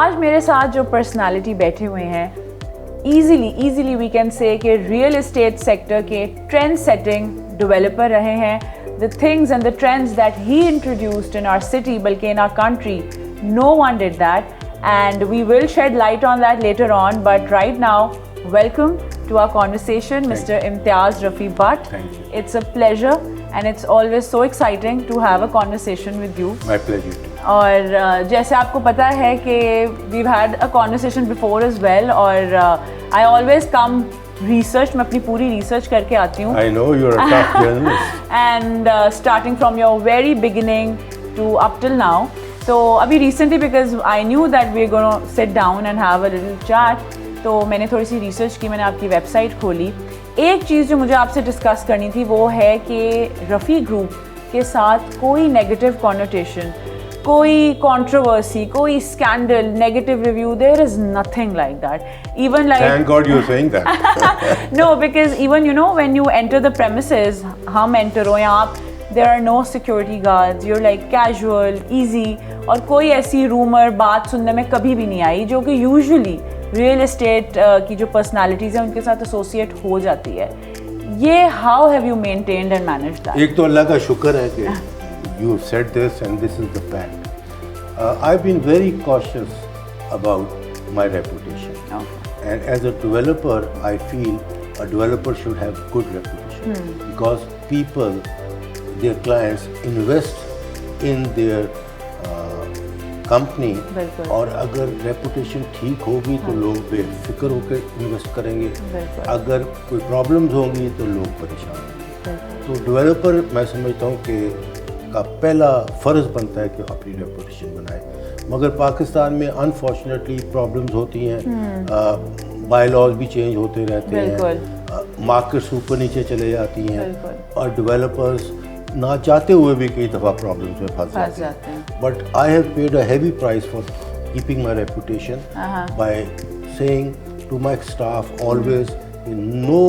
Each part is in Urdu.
آج میرے ساتھ جو پرسنالٹی بیٹھے ہوئے ہیں ایزیلی وی کین سے کہ ریئل اسٹیٹ سیکٹر کے ٹرینڈ سیٹنگ ڈیولپر رہے ہیں. The things and the trends that he introduced in our city, balki in our country, no one did that, and we will shed light on that later on. But right now, welcome to our conversation, Mr. Imtiaz Rafi Butt. Thank you. It's a pleasure, and it's always so exciting to have a conversation with you. My pleasure. اور جیسے آپ کو پتہ ہے کہ we've had a conversation before as well, اور I always come ریسرچ میں اپنی پوری ریسرچ کر کے آتی ہوں. I know you're a tough journalist. And starting from your very beginning to up till now. تو ابھی recently because I knew that we're going to sit down and have a little chat, تو میں نے تھوڑی سی ریسرچ کی, میں نے آپ کی ویب سائٹ کھولی. ایک چیز جو مجھے آپ سے ڈسکس کرنی تھی وہ ہے کہ رفیع گروپ کے ساتھ کوئی نیگیٹو کونوٹیشن, کوئی کنٹروورسی, کوئی scandal, negative review, there is nothing like that. Even like Thank God you're saying that. No, because even you know when you enter the premises, ہم enter ہو یا آپ, there are no security guards, you're like casual, easy, اور کوئی ایسی رومر بات سننے میں کبھی بھی نہیں آئی جو کہ یوزلی ریئل اسٹیٹ کی جو پرسنالٹیز ہیں ان کے ساتھ ایسوسیٹ ہو جاتی ہے. یہ how have you maintained and managed that? ایک تو اللہ کا شکر ہے کہ you said this and this is the fact. I've been very cautious about my reputation. Okay. And as a developer, I feel a developer should have good reputation. Because people, their clients invest in their company. اور اگر ریپوٹیشن ٹھیک ہوگی تو لوگ بے فکر ہو کے انویسٹ کریں گے. اگر کوئی پرابلمز ہوں گی تو لوگ پریشان ہوں گے. تو ڈیولپر میں سمجھتا ہوں کہ کا پہلا فرض بنتا ہے کہ اپنی ریپوٹیشن بنائے. مگر پاکستان میں انفارچونیٹلی پرابلمز ہوتی ہیں, بائی لاز بھی چینج ہوتے رہتے ہیں, مارکیٹس اوپر نیچے چلے جاتی ہیں, اور ڈیولپرز نہ چاہتے ہوئے بھی کئی دفعہ پرابلمز میں پھنس جاتے ہیں. But I have paid a heavy price for keeping my reputation by saying to my staff always no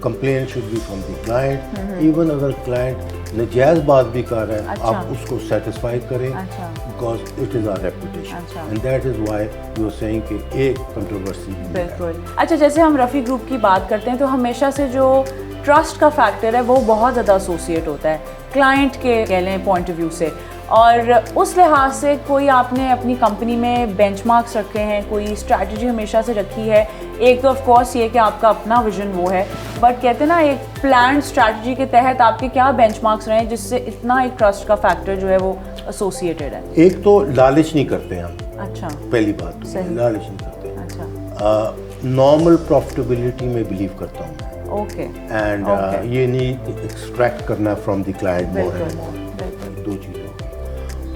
complain should be from the client. Even اگر کلائنٹ نجائز بات بھی کر رہے ہیں, آپ اس کو سیٹسفائی کریں, because it is our reputation, and that is why you are seeing کہ ایک کنٹروورسی. بالکل. اچھا, جیسے ہم رفیع گروپ کی بات کرتے ہیں تو ہمیشہ سے جو ٹرسٹ کا فیکٹر ہے وہ بہت زیادہ ایسوسیٹ ہوتا ہے کلائنٹ کے کہہ لیں پوائنٹ آف ویو سے, اور اس لحاظ سے کوئی آپ نے اپنی کمپنی میں بینچ مارکس رکھے ہیں, کوئی اسٹریٹجی ہمیشہ سے رکھی ہے؟ ایک تو آف کورس یہ کہ آپ کا اپنا ویژن وہ ہے, بٹ کہتے ہیں نا ایک پلانڈ اسٹریٹجی کے تحت آپ کے کیا بینچ مارکس رہے ہیں جس سے اتنا ایک ٹرسٹ کا فیکٹر جو ہے وہ ایسوسیٹڈ ہے؟ ایک تو لالچ نہیں کرتے ہم. اچھا, پہلی بات تو لالچ نہیں کرتے. اچھا, نارمل پروفٹیبلٹی میں بلیو کرتا ہوں میں. اوکے. اینڈ یہ نہیں ایکسٹریکٹ کرنا from the client more and more. دو چیزیں ہوگی.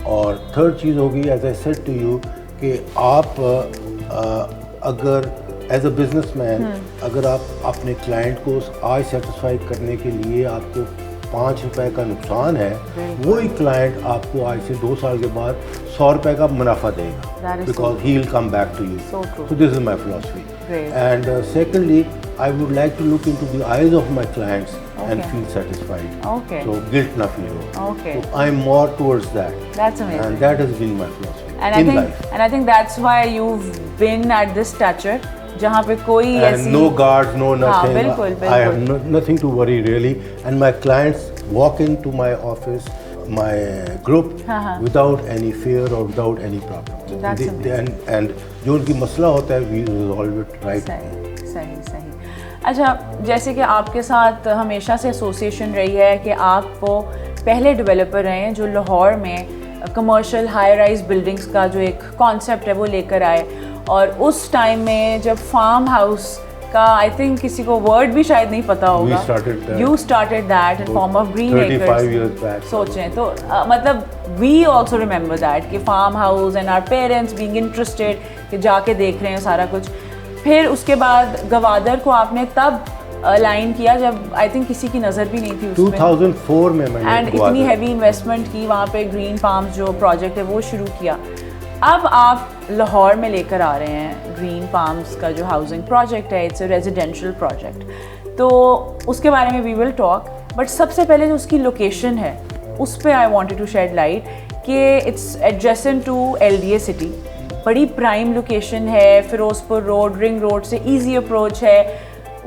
اور تھرڈ چیز ہوگی, as I said to you, کہ آپ اگر ایز اے بزنس مین اگر آپ اپنے کلائنٹ کو آج سیٹسفائی کرنے کے لیے آپ کو 5 روپے کا نقصان ہے, وہی کلائنٹ آپ کو آج سے 2 سال کے بعد 100 روپے کا منافع دے گا, because he will come back to you. So this is my philosophy. And secondly, I would like to look into the eyes of my clients and feel satisfied. Okay. So guilt na feel. Okay. So I'm more towards that. That's amazing. And that has been my philosophy in life. And I think that's why you've been at this stature, jahan pe koi aisi. And no guards, no nothing. Bilkul. I have nothing to worry really. And my clients walk into my office, my group, without any fear or without any problem. That's amazing. And jo unki masla hota hai, we resolve it right. صحیح. اچھا, جیسے کہ آپ کے ساتھ ہمیشہ سے ایسوسیشن رہی ہے کہ آپ وہ پہلے ڈیولپر رہے ہیں جو لاہور میں کمرشل ہائی رائز بلڈنگس کا جو ایک کانسیپٹ ہے وہ لے کر آئے, اور اس ٹائم میں جب فارم ہاؤس کا آئی تھنک کسی کو ورڈ بھی شاید نہیں پتا ہوگا, you started that in farm of green acres. سوچیں تو مطلب وی آلسو ریمبر دیٹ کہ farm house and our parents being interested کہ جا کے دیکھ رہے ہیں سارا کچھ. پھر اس کے بعد گوادر کو آپ نے تب لائن کیا جب آئی تھنک کسی کی نظر بھی نہیں تھی اس میں, 2004 میں اینڈ اتنی ہیوی انویسٹمنٹ کی وہاں پہ, گرین فارمز جو پروجیکٹ ہے وہ شروع کیا. اب آپ لاہور میں لے کر آ رہے ہیں گرین فارمز کا جو ہاؤسنگ پروجیکٹ ہے, اٹس اے ریزیڈینشیل پروجیکٹ, تو اس کے بارے میں وی ول ٹاک. بٹ سب سے پہلے جو اس کی لوکیشن ہے اس پہ I wanted to shed light کہ it's adjacent to LDA city, بڑی پرائم لوکیشن ہے, فیروز پور روڈ, رنگ روڈ سے ایزی اپروچ ہے.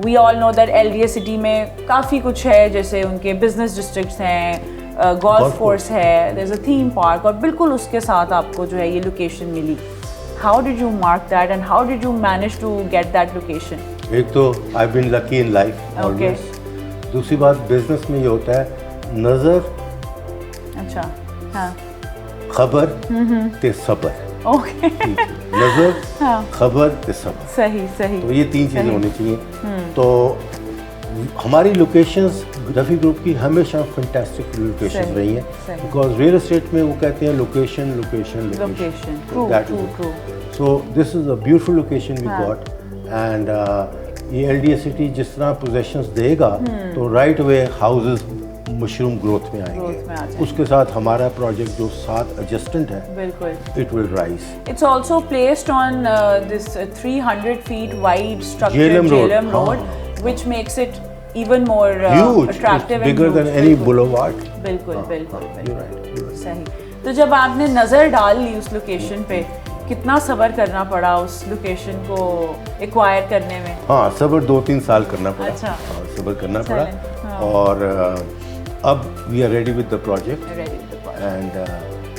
وی آل نو دیٹ LDA سٹی میں کافی کچھ ہے, جیسے ان کے بزنس ڈسٹرکٹس ہیں, گولف کورس ہے, دیر از اے تھیم پارک, اور بالکل اس کے ساتھ آپ کو جو ہے یہ لوکیشن ملی. How did you mark that and how did you manage to get that location? ایک تو آئی بین لکی ان لائف آلویز. دوسری بات بزنس میں یہ ہوتا ہے نظر, اچھا ہاں, خبر تے صبر. اوکے, نظر, خبر تے صبر. صحیح صحیح. تو یہ تین چیزیں ہونی چاہیے. تو ہماری لوکیشنز رفیع گروپ کی ہمیشہ فنٹاسٹک لوکیشن رہی ہیں, بیکاز ریئل اسٹیٹ میں وہ کہتے ہیں location location location. So this is a beautiful location we got. And یہ LDA سٹی جس طرح پوزیشنز دے گا تو right way houses mushroom growth میں آئیں گے. اس کے ساتھ ہمارا پروجیکٹ جو ساتھ ایڈجسٹنٹ ہے, بالکل, it will rise. It's also placed on this 300 feet wide structure Jhelum Road, which makes it even more attractive and bigger than any boulevard. بالکل بالکل صحیح. تو جب آپ نے نظر ڈال لی اس لوکیشن پہ, کتنا صبر کرنا پڑا اس لوکیشن کو ایکوائر کرنے میں؟ ہاں, صبر 2-3 سال کرنا پڑا. اچھا, صبر کرنا پڑا. اور اب we are ready with the project and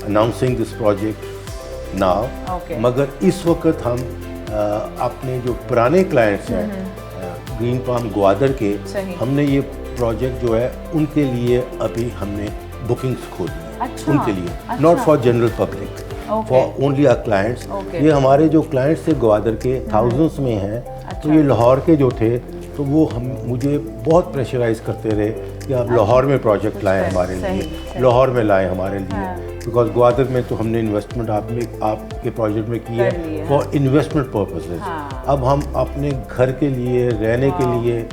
announcing this project now. مگر اس وقت ہم اپنے جو پرانے کلائنٹس ہیں گرین پام گوادر کے, ہم نے یہ پروجیکٹ جو ہے ان کے لیے ابھی ہم نے بکنگس کھولی ہیں. ان کے لیے, not for general public, for only are clients. یہ ہمارے جو کلائنٹس تھے گوادر کے تھاؤزنڈس میں ہیں. تو یہ لاہور کے جو تھے تو وہ مجھے بہت پریشرائز کرتے رہے کہ آپ لاہور میں پروجیکٹ لائیں ہمارے لیے, لاہور میں لائیں ہمارے لیے, بیکاز گوادر میں تو ہم نے انویسٹمنٹ آپ کے پروجیکٹ میں کی ہے فار انویسٹمنٹ پرپزز. اب ہم اپنے گھر کے لیے, رہنے کے لیے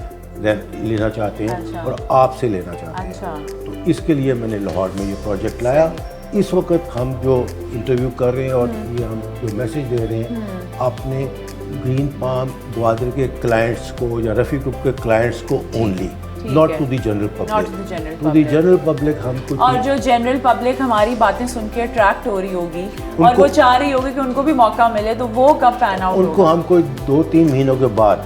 لینا چاہتے ہیں اور آپ سے لینا چاہتے ہیں. تو اس کے لیے میں نے لاہور میں یہ پروجیکٹ لایا. اس وقت ہم جو انٹرویو کر رہے ہیں اور یہ ہم جو میسیج دے رہے ہیں اپنے گرین پام گوادر کے کلائنٹس کو یا رفیع گروپ کے کلائنٹس کو only, not to the general public. To the general public ہم کچھ, اور جو جنرل پبلک ہماری باتیں سن کے اٹریکٹ ہو رہی ہوگی اور وہ چاہ رہی ہوگی کہ ان کو بھی موقع ملے, تو وہ کب پین آؤٹ ہوگا؟ ان کو ہم کوئی 2-3 مہینوں کے بعد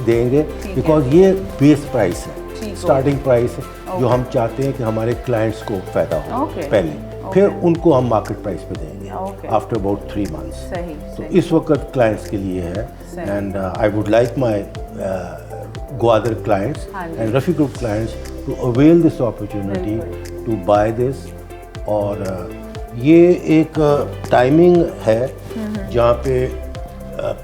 دیں گے, بیکاز یہ بیس پرائس ہے, اسٹارٹنگ پرائس ہے جو ہم چاہتے ہیں کہ ہمارے کلائنٹس کو فائدہ ہو پہلے, پھر ان کو ہم مارکیٹ پرائس پہ دیں گے آفٹر اباؤٹ 3 months. تو اس وقت کلائنٹس کے لیے ہے. And I would like my Gwadar clients and Rafi Group clients to avail this opportunity to buy this. اور یہ ایک ٹائمنگ ہے جہاں پہ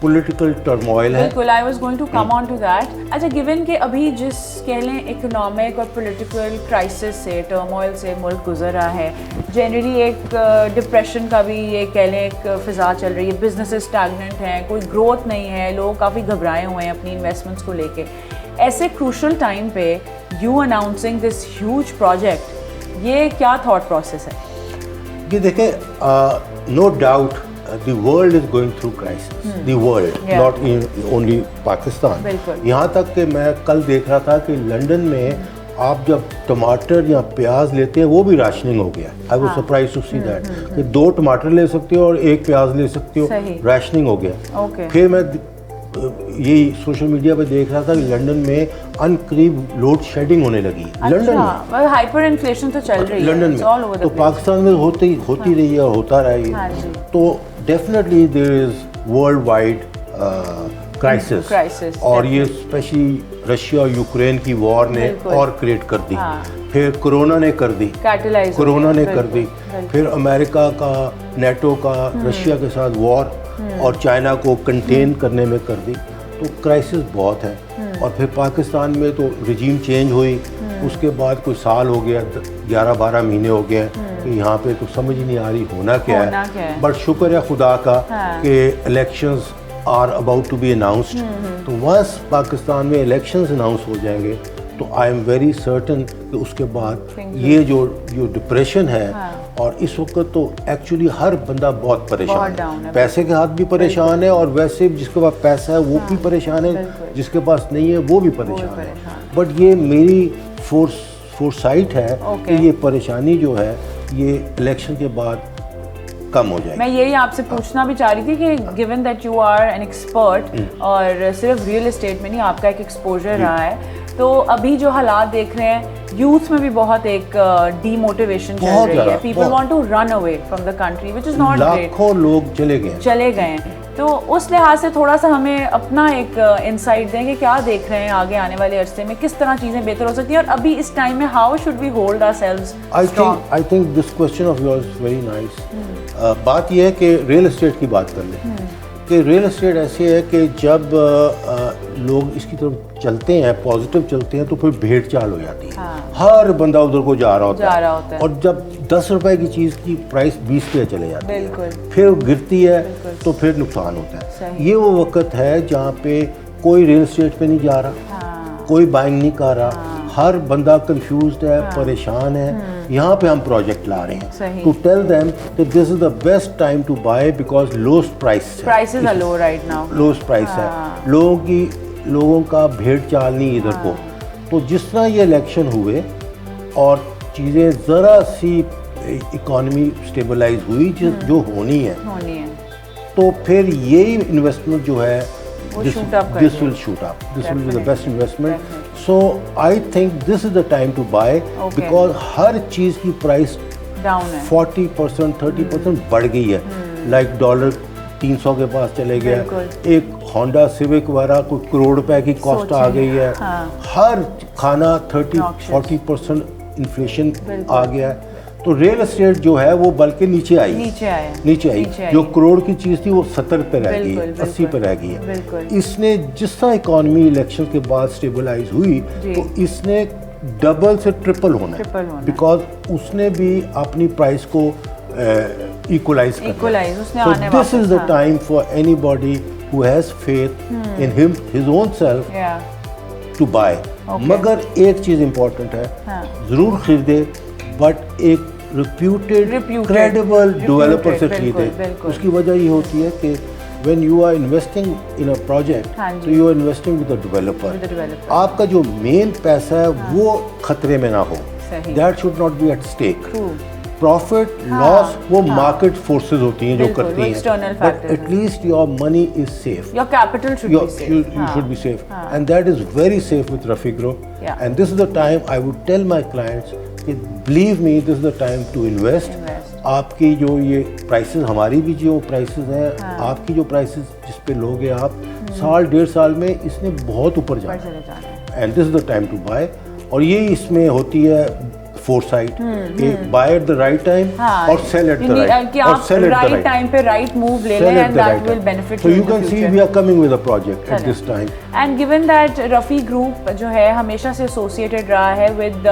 پولیٹیکل ٹرموائل ہے. بالکل, I was going to come on to that. اچھا, گیون کہ ابھی جس کہہ لیں اکنامک اور پولیٹیکل کرائسس سے, ٹرموائل سے ملک گزر رہا ہے, جنرلی ایک ڈپریشن کا بھی یہ کہہ لیں ایک فضا چل رہی ہے, بزنس اسٹیگننٹ ہیں, کوئی گروتھ نہیں ہے, لوگ کافی گھبرائے ہوئے ہیں اپنی انویسٹمنٹس کو لے کے. ایسے کروشل ٹائم پہ you announcing this huge project, یہ کیا تھاٹ پروسیس ہے؟ یہ دیکھیں, no doubt the world is going through crisis. The world, not only Pakistan. یہاں تک کہ میں کل دیکھ رہا تھا کہ لنڈن میں آپ جب ٹماٹر یا پیاز لیتے ہیں وہ بھی راشننگ ہو گیا. I was surprised to see that کہ 2 ٹماٹر لے سکتے ہو اور 1 پیاز لے سکتے ہو, راشننگ ہو گیا. پھر میں یہی سوشل میڈیا پہ دیکھ رہا تھا کہ لنڈن میں ان قریب لوڈ شیڈنگ ہونے لگی لنڈن میں, ہائپر انفلیشن تو چل رہی ہے لنڈن میں. تو پاکستان میں ہوتی رہی ہے اور ہوتا رہا ہے. تو definitely there is world wide crisis, اور یہ اسپیشلی رشیا اور یوکرین کی وار نے اور کریٹ کر دی. پھر کرونا نے کر دی, پھر امریکہ کا, نیٹو کا رشیا کے ساتھ وار اور چائنا کو کنٹین کرنے میں کر دی. تو کرائسس بہت ہے. اور پھر پاکستان میں تو رجیم چینج ہوئی, اس کے بعد کوئی سال ہو گیا, 11-12 مہینے ہو گئے کہ یہاں پہ تو سمجھ نہیں آ رہی ہونا کیا ہے. بٹ شکر ہے خدا کا کہ elections are about to be announced. تو ونس پاکستان میں الیکشنز اناؤنس ہو جائیں گے تو آئی ایم ویری سرٹن کہ اس کے بعد یہ جو ڈپریشن ہے, اور اس وقت تو ایکچولی ہر بندہ بہت پریشان ہے, پیسے کے ہاتھ بھی پریشان ہے, اور ویسے جس کے پاس پیسہ ہے وہ بھی پریشان ہے, جس کے پاس نہیں ہے وہ بھی پریشان ہے. بٹ یہ میری فورسائٹ ہے کہ یہ پریشانی جو ہے یہ الیکشن کے بعد کم ہو جائے. میں یہی آپ سے پوچھنا بھی چاہ رہی تھی کہ given that you are an expert اور صرف ریئل اسٹیٹ میں نہیں آپ کا ایک ایکسپوجر رہا ہے, تو ابھی جو حالات دیکھ رہے ہیں یوتھ میں بھی بہت ایک ڈی موٹیویشن چل رہی ہے, people want to run away from the country which is not great, لاکھوں لوگ چلے گئے ہیں. تو اس لحاظ سے تھوڑا سا ہمیں اپنا ایک انسائٹ دیں کہ کیا دیکھ رہے ہیں آگے آنے والے عرصے میں, کس طرح چیزیں بہتر ہو سکتی ہیں, اور ابھی اس ٹائم میں how should we hold ourselves strong. I think this question of yours is very nice. بات یہ ہے کہ ریئل اسٹیٹ کی بات کر لیں کہ ریئل اسٹیٹ ایسی ہے کہ جب لوگ اس کی طرف چلتے ہیں, پازیٹیو چلتے ہیں, تو پھر بھیڑ چال ہو جاتی ہے. ہر بندہ ادھر کو جا رہا ہوتا ہے, اور جب 10 روپے کی چیز کی پرائس 20 پہ چلے جاتی ہے, پھر گرتی ہے تو پھر نقصان ہوتا ہے. یہ وہ وقت ہے جہاں پہ کوئی ریئل اسٹیٹ پہ نہیں جا رہا, کوئی بائنگ نہیں کر رہا, ہر بندہ کنفیوزڈ ہے, پریشان ہے. یہاں پہ ہم پروجیکٹ لا رہے ہیں ٹو ٹیل دیم کہ this is the best time to buy because lowest prices are low right now, lowest price ہے. لوگوں کا بھیڑ چال نہیں ادھر کو. تو جس طرح یہ الیکشن ہوئے اور چیزیں ذرا سی اکانومی اسٹیبلائز ہوئی جو ہونی ہے, تو پھر یہی انویسٹمنٹ جو ہے this will shoot up. This will be the best investment. So I think this is the time to buy because ہر چیز کی پرائس ڈاؤن ہے, 40% 30% بڑھ گئی ہے. لائک ڈالر 300 کے پاس چلے گیا, ایک ہونڈا سیوک وغیرہ کوئی کروڑ روپے کی کاسٹ آ گئی ہے. ہر کھانا 30-40% انفلیشن آ گیا ہے. تو ریئل اسٹیٹ جو ہے وہ بلکہ نیچے آئی. جو کروڑ کی چیز تھی وہ 70 پہ رہ گئی ہے, 80 پہ رہ گئی ہے. اس نے جس طرح اکانومی الیکشن کے بعد اسٹیبلائز ہوئی تو اس نے ڈبل سے ٹرپل ہونا ہے, بیکاز اس نے بھی اپنی پرائس کو ایکولائز کرنا ہے. So this is the time for anybody who has faith in his own self to buy. مگر ایک چیز امپورٹنٹ ہے, ضرور خریدے بٹ ایک ریپیوٹیڈ کریڈیبل ڈیولپر سے خریدے. اس کی وجہ یہ ہوتی ہے کہ when you are investing in a project, so you are investing with a developer. آپ کا جو مین پیسہ ہے وہ خطرے میں نہ ہو. That should not be at stake. Profit, loss وہ market forces ہوتی ہیں جو کرتی ہیں, but at least your money is safe. Your capital should be safe. You should be safe, and that is very safe with Rafi Group. And this is the time I would tell my clients, believe me, this is the time to invest. آپ کی جو یہ پرائسز, ہماری بھی جو پرائسز ہیں, آپ کی جو پرائسز جس پہ لوگے آپ, سال 1.5 سال میں اس نے بہت اوپر جانا ہے. And this is the time to buy. اور یہ اس میں ہوتی ہے فورسائٹ کہ buy at the right time اور sell at the right time پہ رائٹ موو لے لیں, and that will benefit you. So you can see we are coming with a project at this time. And given that Rafi Group جو ہے ہمیشہ سے ایسوسیٹڈ رہا ہے with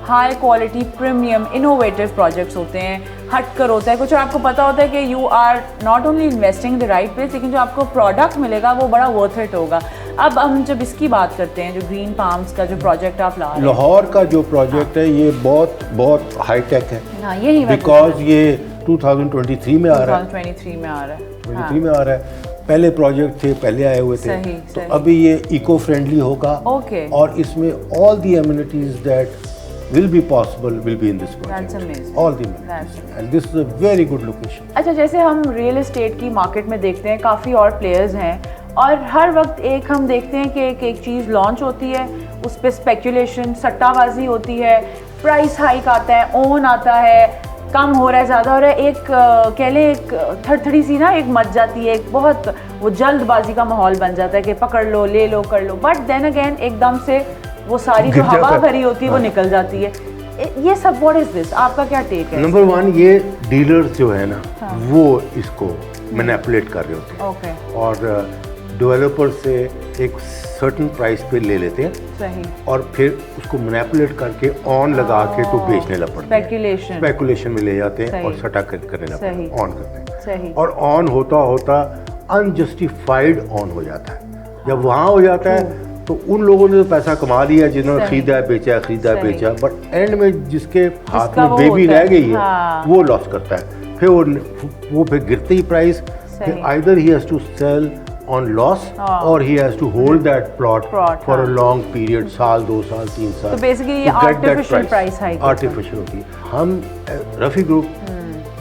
high quality premium innovative projects ہوتے ہیں, ہٹ کر ہوتا ہے کچھ, اور آپ کو پتہ ہوتا ہے کہ you are not only investing in the right place, لیکن جو آپ کو پروڈکٹ ملے گا وہ بڑا ورتھ اٹ ہوگا. اب ہم جب اس کی بات کرتے ہیں, جو گرین پالمز کا جو پروجیکٹ آپ لا رہے ہیں, لاہور کا جو پروجیکٹ ہے یہ بہت ہائی ٹیک ہے, یہی بیکاز یہ 2023 میں آ رہا ہے. 23 میں آ رہا ہے. پہلے پروجیکٹ تھے, پہلے آئے ہوئے تھے, تو ابھی یہ ایکو فرینڈلی ہوگا, اور اس میں all the amenities that will be possible will be in this project. That's amazing. All the amenities. And this is a very good location. اچھا, جیسے ہم ریئل اسٹیٹ کی مارکیٹ میں دیکھتے ہیں کافی اور پلیئرز ہیں, اور ہر وقت ایک ہم دیکھتے ہیں کہ ایک چیز لانچ ہوتی ہے, اس پہ اسپیکولیشن, سٹہ بازی ہوتی ہے, پرائس ہائک آتا ہے, اون آتا ہے, کم ہو رہا ہے, زیادہ ہو رہا ہے, ایک کہہ لیں ایک تھڑی سی نا ایک مچ جاتی ہے, ایک بہت وہ جلد بازی کا ماحول بن جاتا ہے کہ پکڑ لو, لے لو, کر لو. بٹ دین اگین ایک دم سے وہ ساری جو ہوا بھری ہوتی ہے وہ نکل جاتی ہے. یہ سب واٹ از دس, آپ کا کیا ٹیک ہے؟ نمبر 1, یہ ڈیلرز جو ہے نا وہ اس کو مینیپولیٹ کر رہے ہوتے ہیں, اور ڈیولپر سے ایک سرٹن پرائس پہ لے لیتے ہیں, اور پھر اس کو مینیپولیٹ کر کے آن لگا کے تو بیچنے لگ پڑتے ہیں, اسپیکولیشن میں لے جاتے ہیں اور سٹا کرنے لگ پڑتے ہیں, آن کرتے ہیں, اور آن ہوتا ہوتا انجسٹیفائڈ آن ہو جاتا ہے. جب وہاں ہو جاتا ہے تو ان لوگوں نے تو پیسہ کما لیا جنہوں نے خریدا ہے, بیچا, بٹ اینڈ میں جس کے ہاتھ میں بیبی رہ گئی ہے وہ لاس کرتا ہے. پھر وہ پھر گرتی ہی پرائس, پھر either he has to sell on loss or he has to hold that plot for a long period, سال 2 سال 3 سال. تو بیسیکلی یہ آرٹیفیشل پرائس ہائیک آرٹیفیشل ہوتی ہے. ہم رفی گروپ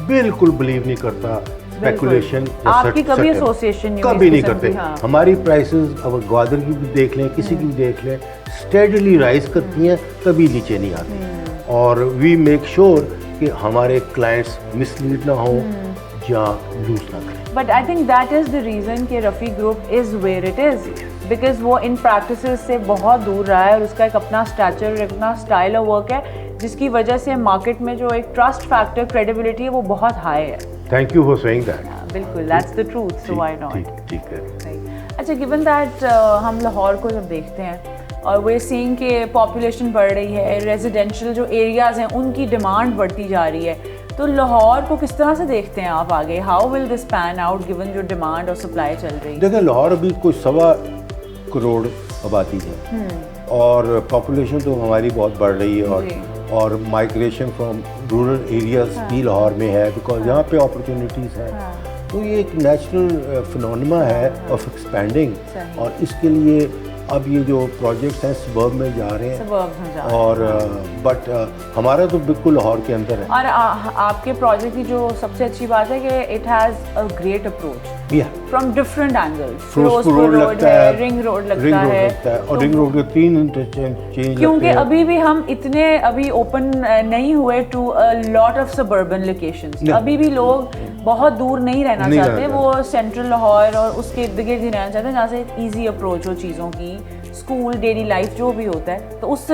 بالکل بلیو نہیں کرتا اسپیکولیشن. آپ کی کبھی ایسوسیشن کبھی نہیں کرتے. ہماری پرائسز اب گوادر کی بھی دیکھ لیں, کسی کی بھی دیکھ لیں, اسٹیڈلی رائز کرتی ہیں, کبھی نیچے نہیں آتی. اور وی میک شیور کہ ہمارے کلائنٹس مس لیڈ نہ ہوں یا لوز نہ کریں. But I think that is the reason کہ Rafi group is where it is, because وہ ان پریکٹسز سے بہت دور رہا ہے اور اس کا ایک اپنا اسٹیچر, اپنا اسٹائل آف ورک ہے, جس کی وجہ سے مارکیٹ میں جو ایک ٹرسٹ فیکٹر, کریڈیبلٹی ہے, وہ بہت ہائی ہے. Thank you for saying that. بالکل, that's the truth, so why not. ٹھیک ہے. اچھا, گیون دیٹ ہم لاہور کو جب دیکھتے ہیں اور وہ سینگ کہ پاپولیشن بڑھ رہی ہے, ریزیڈینشیل جو ایریاز ہیں ان کی ڈیمانڈ بڑھتی جا رہی ہے, تو لاہور کو کس طرح سے دیکھتے ہیں آپ آگے؟ How will this pan out given جو ڈیمانڈ اور سپلائی چل رہی ہے؟ دیکھیں, لاہور ابھی کوئی 1.25 کروڑ آبادی ہے اور پاپولیشن تو ہماری بہت بڑھ رہی ہے, اور مائگریشن فرام رورل ایریاز بھی لاہور میں ہے, بیکاز یہاں پہ اپرچونیٹیز ہیں. تو یہ ایک نیچرل فنونما ہے آف ایکسپینڈنگ, اور اس کے لیے اب یہ جو پروجیکٹس ہیں سبرب میں جا رہے ہیں, اور بٹ ہمارا تو بالکل لاہور کے اندر ہے. اور آپ کے پروجیکٹ کی جو سب سے اچھی بات ہے کہ it has a great approach from different angles. Ferozepur road لگتا ہے, رنگ روڈ لگتا ہے, اور رنگ روڈ کے 3 انٹرچینج, کیونکہ ابھی بھی ہم اتنے ابھی اوپن نہیں ہوئے to lot of suburban locations. ابھی بھی لوگ بہت دور نہیں رہنا چاہتے, وہ سینٹرل لاہور اور اس کے ارد گرد ہی رہنا چاہتے ہیں, جہاں سے ایزی اپروچ ہو چیزوں کی, اسکول, ڈیلی لائف جو بھی ہوتا ہے. تو اس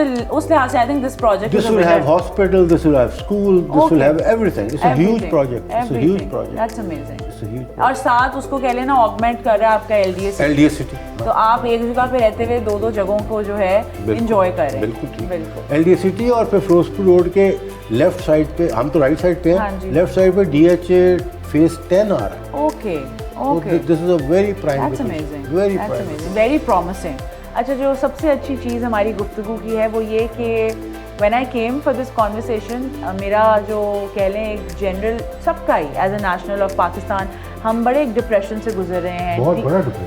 لحاظ سے I think this project this will have hospital, this will have school, this will have everything. It's a huge project. It's a huge project. That's amazing. It's a huge. اور ساتھ اس کو کہہ لینا آگمنٹ کر رہا ہے آپ کا LDS city. تو آپ ایک جگہ پہ رہتے ہوئے 2 جگہوں کو جو ہے انجوائے کر رہے ہیں. بالکل. LDS city اور پھر فیروزپور روڈ کے لیفٹ سائڈ پہ, ہم تو رائٹ سائڈ پہ ہیں, لیفٹ سائڈ پہ DH phase 10 آ رہا ہے. Okay okay, this is a very prime. That's amazing. Very That's prime. amazing. Very promising. اچھا, جو سب سے اچھی چیز ہماری گفتگو کی ہے وہ یہ کہ when I came for this conversation, میرا جو کہہ لیں ایک جنرل سب کا ہی as a national of Pakistan, ہم بڑے ایک ڈپریشن سے گزر رہے ہیں,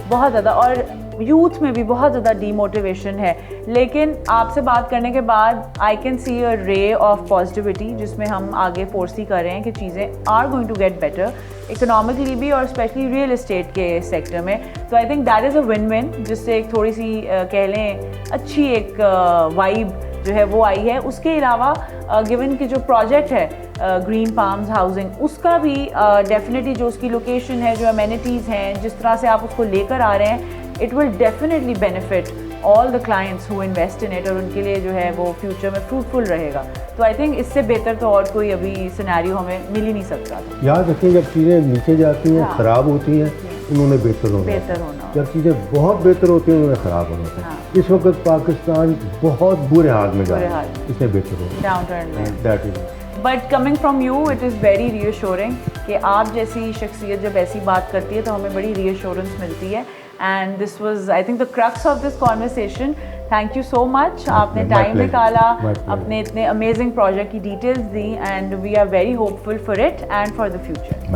بہت زیادہ, اور یوتھ میں بھی بہت زیادہ ڈی موٹیویشن ہے. لیکن آپ سے بات کرنے کے بعد آئی کین سی اے رے آف پازیٹیوٹی, جس میں ہم آگے فورسی کر رہے ہیں کہ چیزیں are going to get better economically بھی, اور اسپیشلی ریئل اسٹیٹ کے سیکٹر میں. تو I think that is a win win, جس سے ایک تھوڑی سی کہہ لیں اچھی ایک وائب جو ہے وہ آئی ہے. اس کے علاوہ گیون کہ جو پروجیکٹ ہے گرین پالمز ہاؤسنگ, اس کا بھی ڈیفینیٹلی جو اس کی لوکیشن ہے, جو امینٹیز ہیں, جس طرح سے آپ اس کو لے کر آ رہے ہیں, it will definitely benefit all the clients who invest in it, اور ان کے لیے جو ہے وہ فیوچر میں فروٹفل رہے گا. تو آئی تھنک اس سے بہتر تو اور کوئی ابھی سینیریو ہمیں مل ہی نہیں سکتا تھا. یاد رکھیں, جب چیزیں نیچے جاتی ہیں خراب ہوتی ہیں, انہوں نے بہتر ہونا. جب چیزیں بہت بہتر ہوتی ہیں, انہوں نے خراب ہونا ہوتا ہے. اس وقت پاکستان بہت برے حال میں جا رہا ہے, اس نے بہتر ہونا, ڈاؤن ٹرن میں. That is. But coming from you it is very reassuring کہ آپ جیسی شخصیت جب ایسی بات کرتی ہے تو ہمیں بڑی ری ایشورنس ملتی ہے. And this was I think the crux of this conversation. Thank you so much, آپ نے ٹائم نکالا, اپنے اتنے امیزنگ پروجیکٹ کی ڈیٹیلز دی, and we are very hopeful for it and for the future.